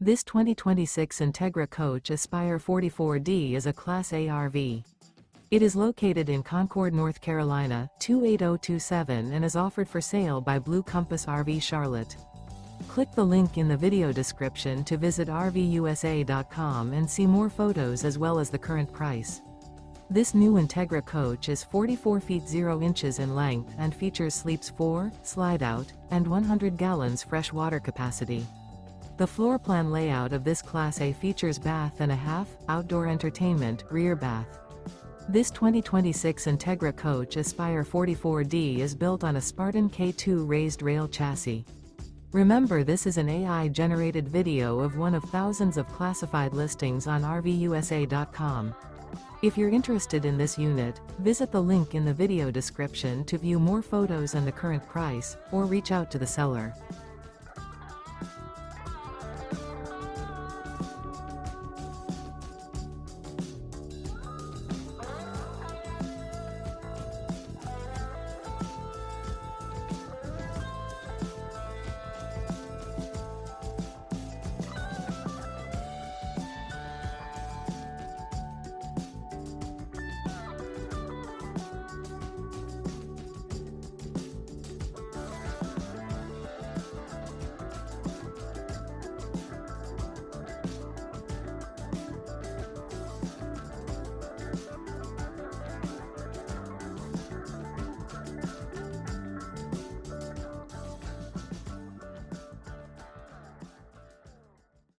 This 2026 Entegra Coach Aspire 44D is a Class A RV. It is located in Concord, North Carolina, 28027 and is offered for sale by Blue Compass RV Charlotte. Click the link in the video description to visit RVUSA.com and see more photos as well as the current price. This new Entegra Coach is 44 feet 0 inches in length and features sleeps 4, Slideout, and 100 gallons fresh water capacity. The floor plan layout of this Class A features bath and a half, outdoor entertainment, rear bath. This 2026 Entegra Coach Aspire 44D is built on a Spartan K2 Raised-Rail chassis. Remember, this is an AI-generated video of one of thousands of classified listings on RVUSA.com. If you're interested in this unit, visit the link in the video description to view more photos and the current price, or reach out to the seller.